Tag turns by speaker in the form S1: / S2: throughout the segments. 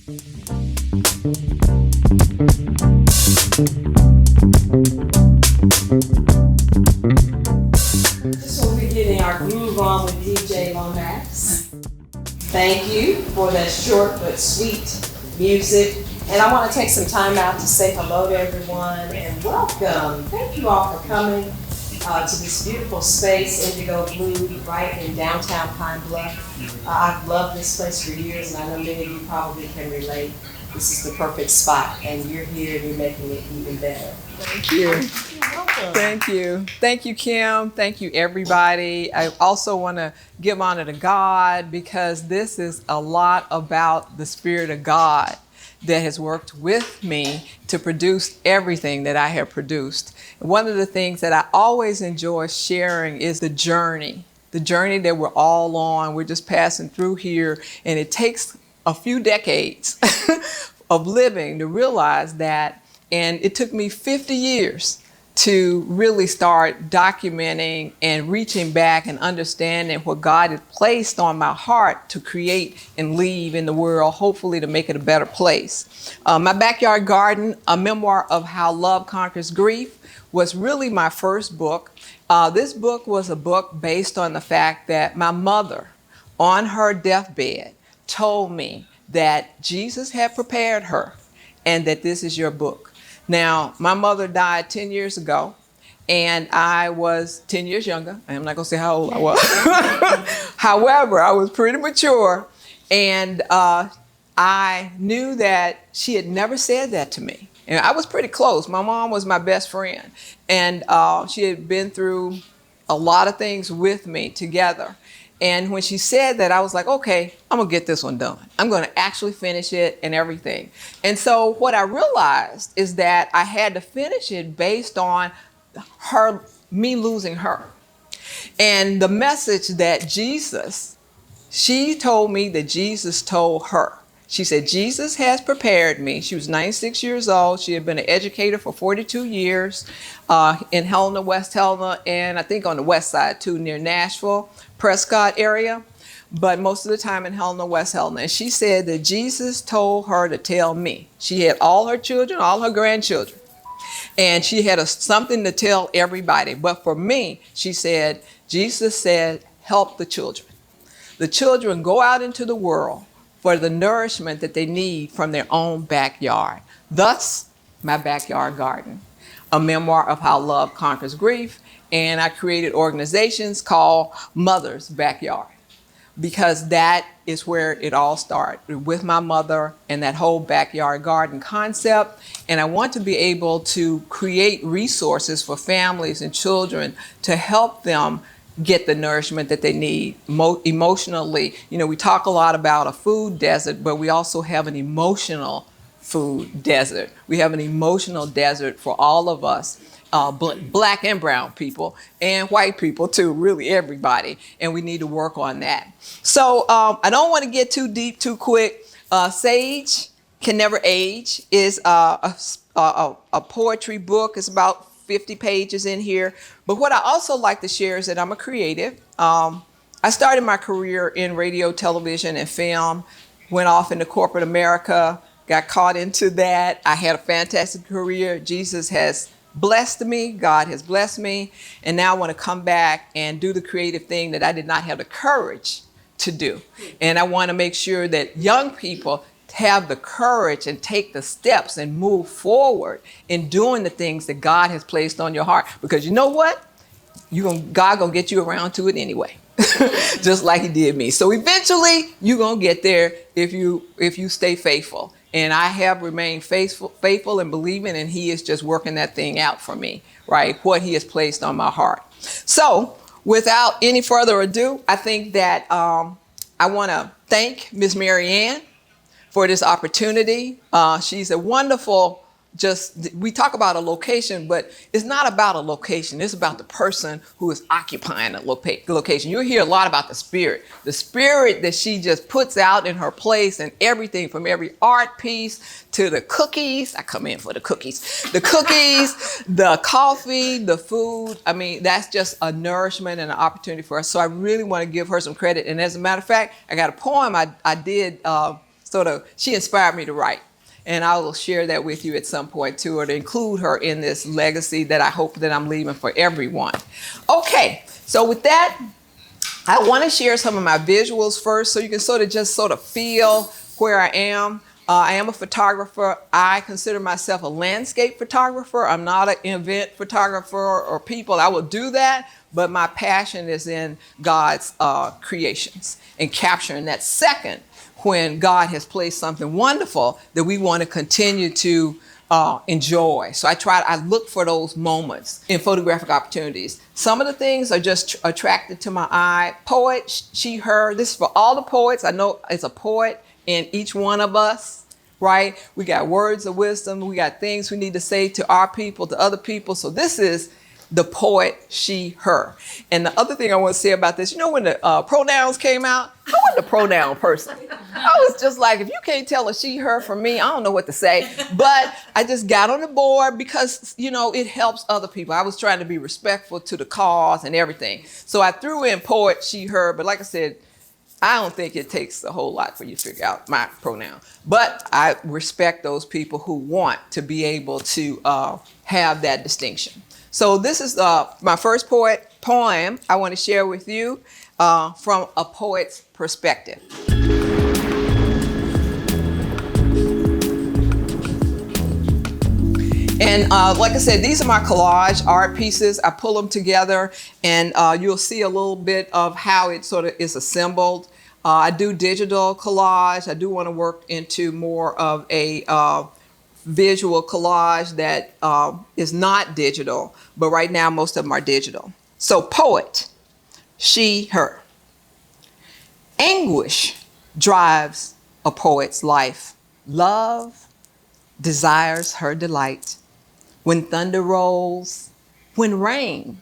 S1: Just when we're getting our groove on with DJ Lomax. Thank you for that short but sweet music. And I want to take some time out to say hello to everyone and welcome. Thank you all for coming to this beautiful space, Indigo Blue, right in downtown Pine Bluff. I've loved this place for years, and I know many of you probably can relate. This is the perfect spot, and you're here and you're making it even better.
S2: Thank you. Thank you. Thank you, Kim. Thank you, everybody. I also want to give honor to God because this is a lot about the Spirit of God that has worked with me to produce everything that I have produced. One of the things that I always enjoy sharing is the journey that we're all on. We're just passing through here, and it takes a few decades of living to realize that. And it took me 50 years to really start documenting and reaching back and understanding what God had placed on my heart to create and leave in the world, hopefully to make it a better place. My Backyard Garden, a memoir of how love conquers grief, was really my first book. This book was a book based on the fact that my mother, on her deathbed, told me that Jesus had prepared her and that this is your book. Now, my mother died 10 years ago, and I was 10 years younger. I'm not going to say how old I was. However, I was pretty mature, and I knew that she had never said that to me. And I was pretty close. My mom was my best friend, and she had been through a lot of things with me together. And when she said that, I was like, okay, I'm gonna get this one done. I'm gonna actually finish it and everything. And so what I realized is that I had to finish it based on me losing her. And the message that she told me that Jesus told her. She said, Jesus has prepared me. She was 96 years old. She had been an educator for 42 years in Helena, West Helena, and I think on the west side too, near Nashville, Prescott area, but most of the time in Helena, West Helena. And she said that Jesus told her to tell me. She had all her children, all her grandchildren, and she had something to tell everybody. But for me, she said, Jesus said, help the children. The children go out into the world for the nourishment that they need from their own backyard. Thus, my Backyard Garden, a memoir of how love conquers grief. And I created organizations called Mother's Backyard, because that is where it all started, with my mother and that whole backyard garden concept. And I want to be able to create resources for families and children to help them get the nourishment that they need emotionally. You know, we talk a lot about a food desert, but we also have an emotional food desert. We have an emotional desert for all of us, black and brown people and white people too, really everybody. And we need to work on that. So I don't want to get too deep too quick. Sage Can Never Age is a poetry book. It's about 50 pages in here. But what I also like to share is that I'm a creative. I started my career in radio, television, and film, went off into corporate America, got caught into that. I had a fantastic career. Jesus has blessed me. God has blessed me. And now I want to come back and do the creative thing that I did not have the courage to do. And I want to make sure that young people have the courage and take the steps and move forward in doing the things that God has placed on your heart. Because you know what? God gonna get you around to it anyway, just like he did me. So eventually you're gonna get there if you stay faithful. And I have remained faithful and believing, and he is just working that thing out for me, right? What he has placed on my heart. So without any further ado, I think that I want to thank Miss Mary Ann for this opportunity. She's a wonderful, we talk about a location, but it's not about a location. It's about the person who is occupying a location. You'll hear a lot about the spirit that she just puts out in her place, and everything from every art piece to the cookies. I come in for the cookies, the coffee, the food. I mean, that's just a nourishment and an opportunity for us. So I really want to give her some credit. And as a matter of fact, I got a poem I did she inspired me to write. And I will share that with you at some point too, or to include her in this legacy that I hope that I'm leaving for everyone. Okay, so with that, I want to share some of my visuals first so you can sort of feel where I am. I am a photographer. I consider myself a landscape photographer. I'm not an event photographer or people. I will do that, but my passion is in God's creations and capturing that second when God has placed something wonderful that we want to continue to enjoy. So I look for those moments in photographic opportunities. Some of the things are just attracted to my eye. Poet, she, her. This is for all the poets. I know it's a poet in each one of us, right? We got words of wisdom. We got things we need to say to our people, to other people. So this is the poet, she, her. And the other thing I want to say about this, when the pronouns came out, I wasn't a pronoun person. I was just like, if you can't tell a she, her from me, I don't know what to say. But I just got on the board because, it helps other people. I was trying to be respectful to the cause and everything. So I threw in poet, she, her. But like I said, I don't think it takes a whole lot for you to figure out my pronoun. But I respect those people who want to be able to have that distinction. So this is my first poem I want to share with you from a poet's perspective. And like I said, these are my collage art pieces. I pull them together and you'll see a little bit of how it sort of is assembled. I do digital collage. I do want to work into more of a visual collage that is not digital, but right now most of them are digital. So poet, she, her. Anguish drives a poet's life. Love desires her delight. When thunder rolls, when rain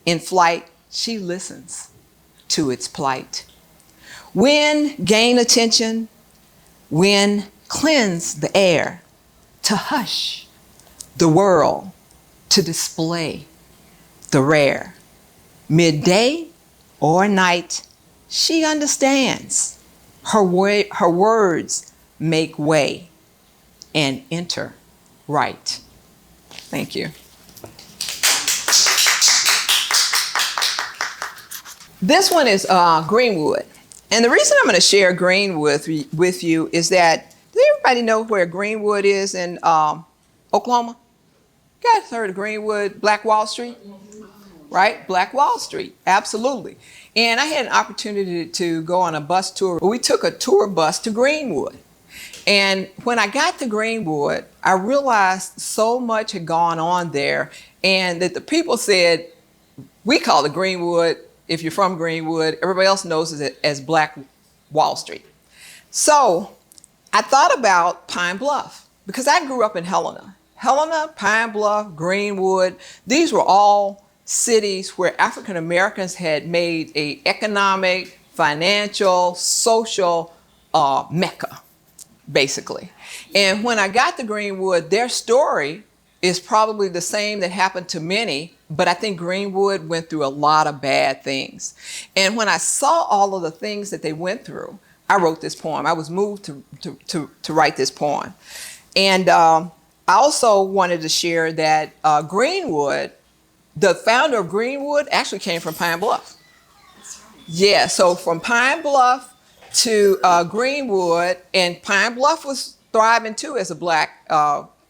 S2: in flight, she listens to its plight. When gain attention, when cleanse the air, to hush the world, to display the rare. Midday or night, she understands. Her words make way and enter right. Thank you. This one is Greenwood. And the reason I'm going to share Greenwood with you is that, does everybody know where Greenwood is in Oklahoma? You guys heard of Greenwood, Black Wall Street? Right? Black Wall Street, absolutely. And I had an opportunity to go on a bus tour. We took a tour bus to Greenwood. And when I got to Greenwood, I realized so much had gone on there, and that the people said, we call it Greenwood. If you're from Greenwood, everybody else knows it as Black Wall Street. So I thought about Pine Bluff because I grew up in Helena. Helena, Pine Bluff, Greenwood, these were all cities where African Americans had made an economic, financial, social mecca, basically. And when I got to Greenwood, their story is probably the same that happened to many, but I think Greenwood went through a lot of bad things. And when I saw all of the things that they went through, I wrote this poem. I was moved to write this poem. And I also wanted to share that Greenwood, the founder of Greenwood actually came from Pine Bluff. Yeah, so from Pine Bluff to Greenwood, and Pine Bluff was thriving too as a Black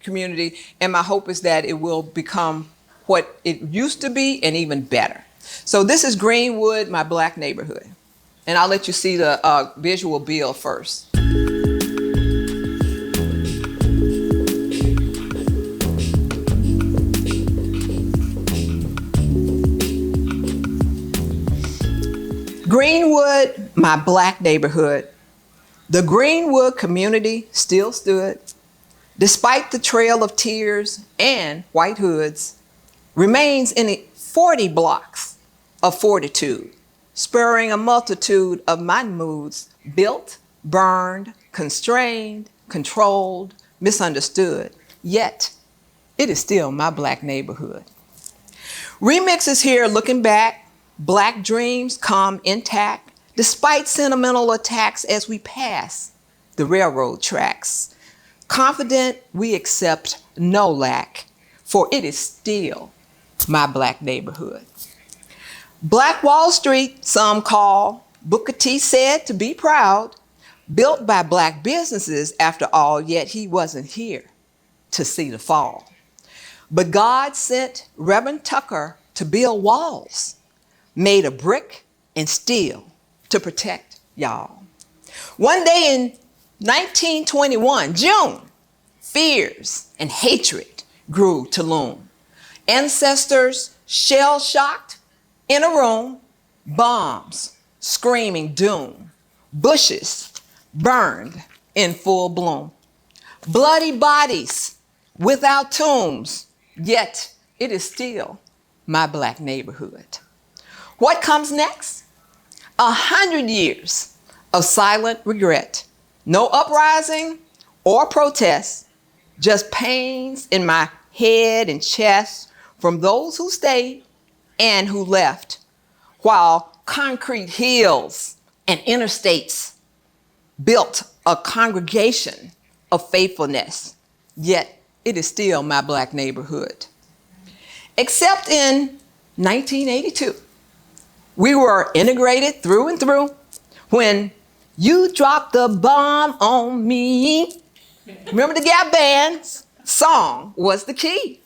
S2: community, and my hope is that it will become what it used to be and even better. So this is Greenwood, my Black neighborhood. And I'll let you see the visual bill first. Greenwood, my Black neighborhood. The Greenwood community still stood, despite the trail of tears and white hoods, remains in 40 blocks of fortitude, spurring a multitude of my moods, built, burned, constrained, controlled, misunderstood. Yet, it is still my Black neighborhood. Remixes here looking back, Black dreams come intact, despite sentimental attacks as we pass the railroad tracks. Confident we accept no lack, for it is still my black neighborhood. Black Wall Street, some call, Booker T said to be proud, built by black businesses after all, yet he wasn't here to see the fall. But God sent Reverend Tucker to build walls made of brick and steel to protect y'all. One day in 1921, June, fears and hatred grew to loom. Ancestors shell-shocked in a room, bombs screaming doom, bushes burned in full bloom, bloody bodies without tombs, yet it is still my black neighborhood. What comes next? 100 years of silent regret. No uprising or protest, just pains in my head and chest from those who stayed and who left, while concrete hills and interstates built a congregation of faithfulness, yet it is still my black neighborhood. Except in 1982, we were integrated through and through when you dropped the bomb on me. Remember the Gap Band's song was the key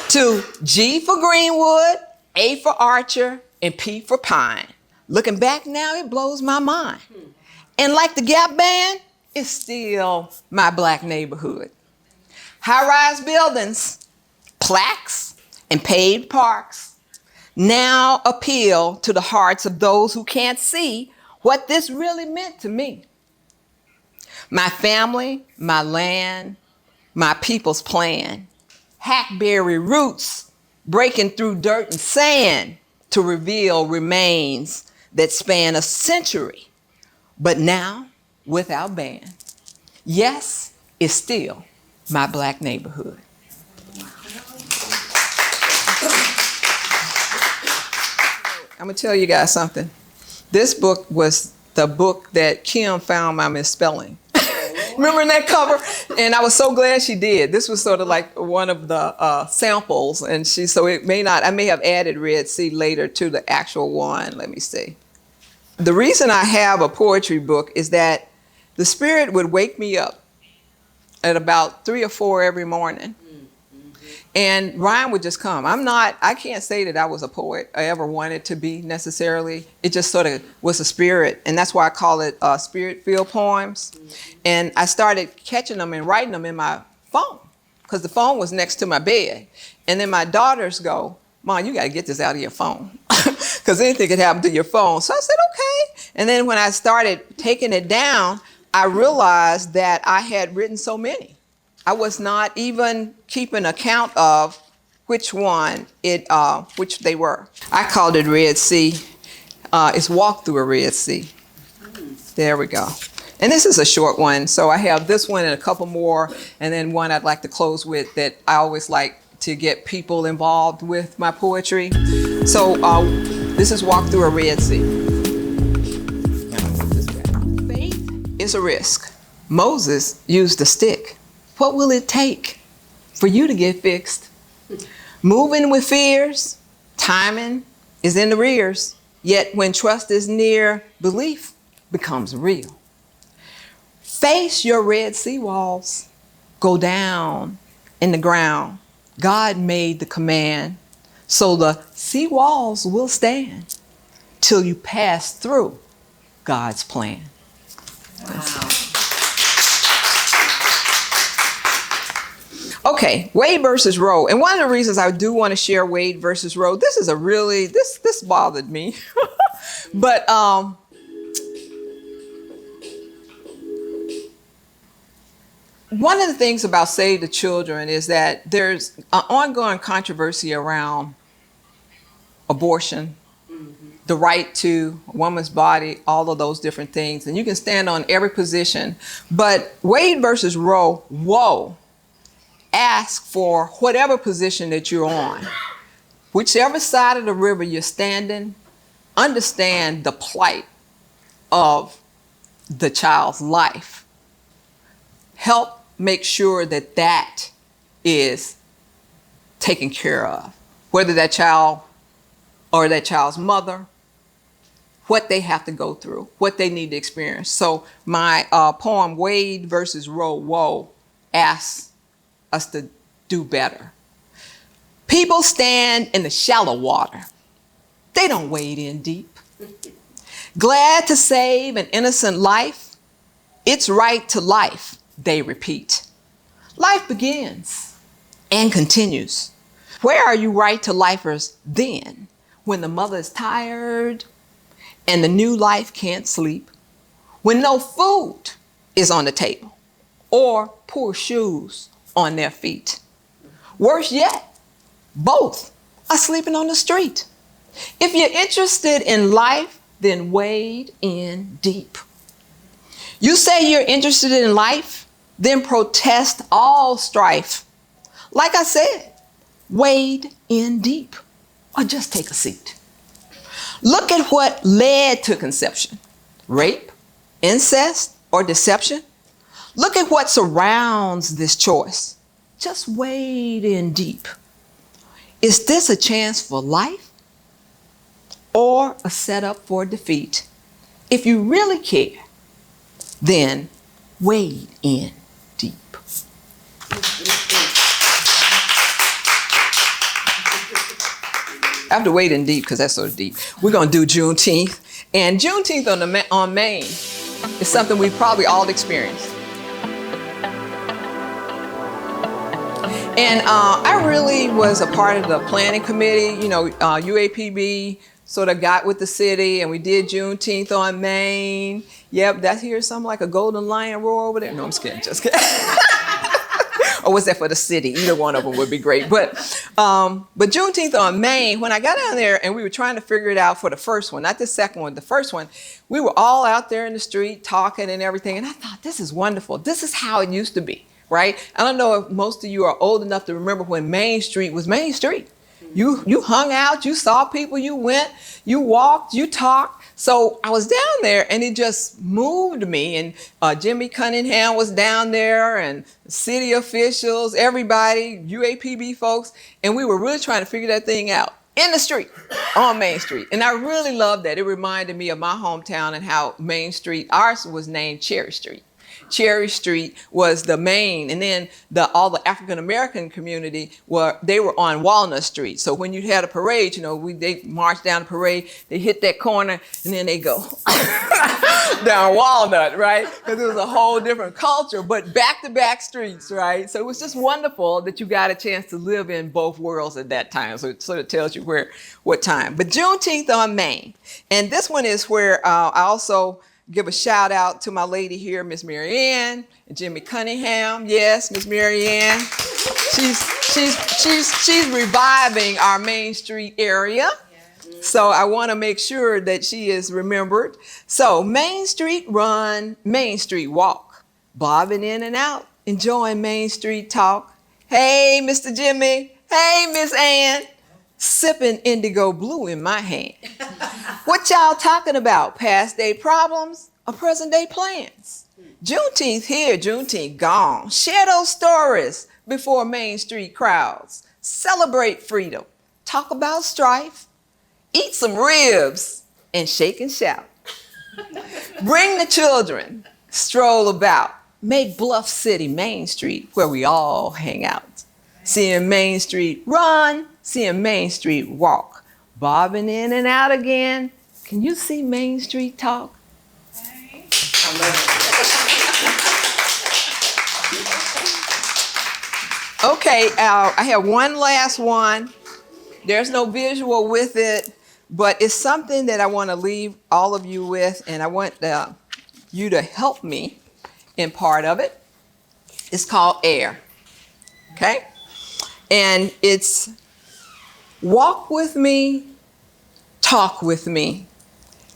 S2: to G for Greenwood, A for Archer, and P for Pine. Looking back now, it blows my mind. And like the Gap Band, it's still my black neighborhood. High-rise buildings, plaques, and paved parks now appeal to the hearts of those who can't see what this really meant to me. My family, my land, my people's plan, hackberry roots breaking through dirt and sand to reveal remains that span a century, but now without band. Yes, it's still my black neighborhood. I'm gonna tell you guys something. This book was the book that Kim found my misspelling. Remember in that cover? And I was so glad she did. This was sort of like one of the samples, and so it may not, I may have added Red Sea later to the actual one. Let me see. The reason I have a poetry book is that the Spirit would wake me up at about 3 or 4 every morning. And rhyme would just come. I can't say that I was a poet. I ever wanted to be necessarily. It just sort of was a spirit. And that's why I call it spirit-filled poems. And I started catching them and writing them in my phone because the phone was next to my bed. And then my daughters go, Mom, you got to get this out of your phone because anything could happen to your phone. So I said, okay. And then when I started taking it down, I realized that I had written so many. I was not even keeping account of which they were. I called it Red Sea. It's Walk Through a Red Sea. There we go. And this is a short one. So I have this one and a couple more, and then one I'd like to close with that I always like to get people involved with my poetry. So this is Walk Through a Red Sea. Faith is a risk. Moses used a stick. What will it take for you to get fixed? Moving with fears, timing is in the rears, yet when trust is near, belief becomes real. Face your Red Sea walls, go down in the ground. God made the command, so the sea walls will stand till you pass through God's plan. Wow. Okay, Wade versus Roe. And one of the reasons I do want to share Wade versus Roe, this is this bothered me. But one of the things about Save the Children is that there's an ongoing controversy around abortion, the right to a woman's body, all of those different things. And you can stand on every position. But Wade versus Roe, whoa. Ask for whatever position that you're on. Whichever side of the river you're standing, understand the plight of the child's life help make sure that that is taken care of, whether that child or that child's mother, what they have to go through, what they need to experience. So my poem, Wade versus Roe, Whoa, asks us to do better. People stand in the shallow water. They don't wade in deep. Glad to save an innocent life. It's right to life, they repeat. Life begins and continues. Where are you right to lifers then, when the mother is tired and the new life can't sleep, when no food is on the table or poor shoes on their feet? Worse yet, both are sleeping on the street. If you're interested in life, then wade in deep. You say you're interested in life, then protest all strife. Like I said, wade in deep or just take a seat. Look at what led to conception: rape, incest, or deception. Look at what surrounds this choice. Just wade in deep. Is this a chance for life or a setup for defeat? If you really care, then wade in deep. I have to wade in deep because that's so deep. We're going to do Juneteenth. And Juneteenth on Maine is something we probably all experienced. And I really was a part of the planning committee. You know, UAPB sort of got with the city and we did Juneteenth on Maine. Yep, that here's something like a golden lion roar over there. No, I'm just kidding, just kidding. Or was that for the city? Either one of them would be great. But Juneteenth on Maine, when I got down there and we were trying to figure it out for the first one, not the second one, the first one, we were all out there in the street talking and everything. And I thought, this is wonderful. This is how it used to be, right? I don't know if most of you are old enough to remember when Main Street was Main Street. You hung out, you saw people, you went, you walked, you talked. So I was down there and it just moved me. And Jimmy Cunningham was down there and city officials, everybody, UAPB folks. And we were really trying to figure that thing out in the street, on Main Street. And I really loved that. It reminded me of my hometown and how Main Street, ours was named Cherry Street. Cherry Street was the main, and then all the African American community they were on Walnut Street. So when you had a parade, you know, they marched down the parade, they hit that corner, and then they go down Walnut, right? Because it was a whole different culture, but back-to-back streets, right? So it was just wonderful that you got a chance to live in both worlds at that time. So it sort of tells you what time. But Juneteenth on Maine, and this one is where I also give a shout out to my lady here, Miss Mary Ann, and Jimmy Cunningham. Yes, Miss Mary Ann. She's reviving our Main Street area. So I want to make sure that she is remembered. So Main Street run, Main Street walk, bobbing in and out, enjoying Main Street talk. Hey, Mr. Jimmy. Hey, Miss Ann. Sipping Indigo Blue in my hand. What y'all talking about? Past day problems or present day plans? Juneteenth here, Juneteenth gone. Share those stories before Main Street crowds. Celebrate freedom. Talk about strife. Eat some ribs and shake and shout. Bring the children. Stroll about. Make Bluff City Main Street where we all hang out. Seeing Main Street run, seeing Main Street walk, bobbing in and out again. Can you see Main Street talk? I love it. Okay, I have one last one. There's no visual with it, but it's something that I want to leave all of you with, and I want you to help me in part of it. It's called Air, okay? And it's walk with me, talk with me,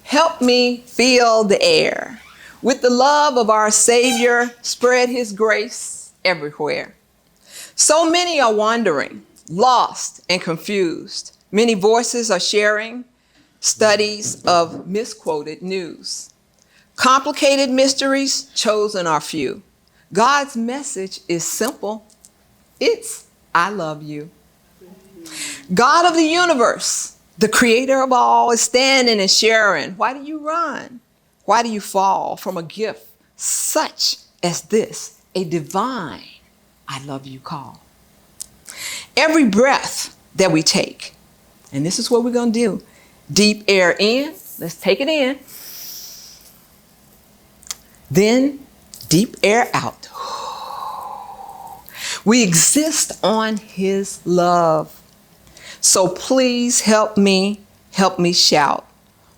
S2: help me feel the air. With the love of our Savior, spread His grace everywhere. So many are wandering, lost and confused. Many voices are sharing studies of misquoted news. Complicated mysteries chosen are few. God's message is simple. It's, I love you. God of the universe, the creator of all, is standing and sharing. Why do you run? Why do you fall from a gift such as this, a divine I love you call? Every breath that we take, and this is what we're going to do. Deep air in. Let's take it in. Then deep air out. We exist on his love. So please help me shout.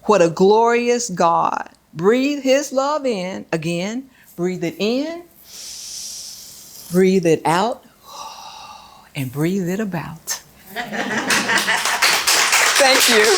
S2: What a glorious God. Breathe his love in. Again, breathe it in, breathe it out, and breathe it about. Thank you.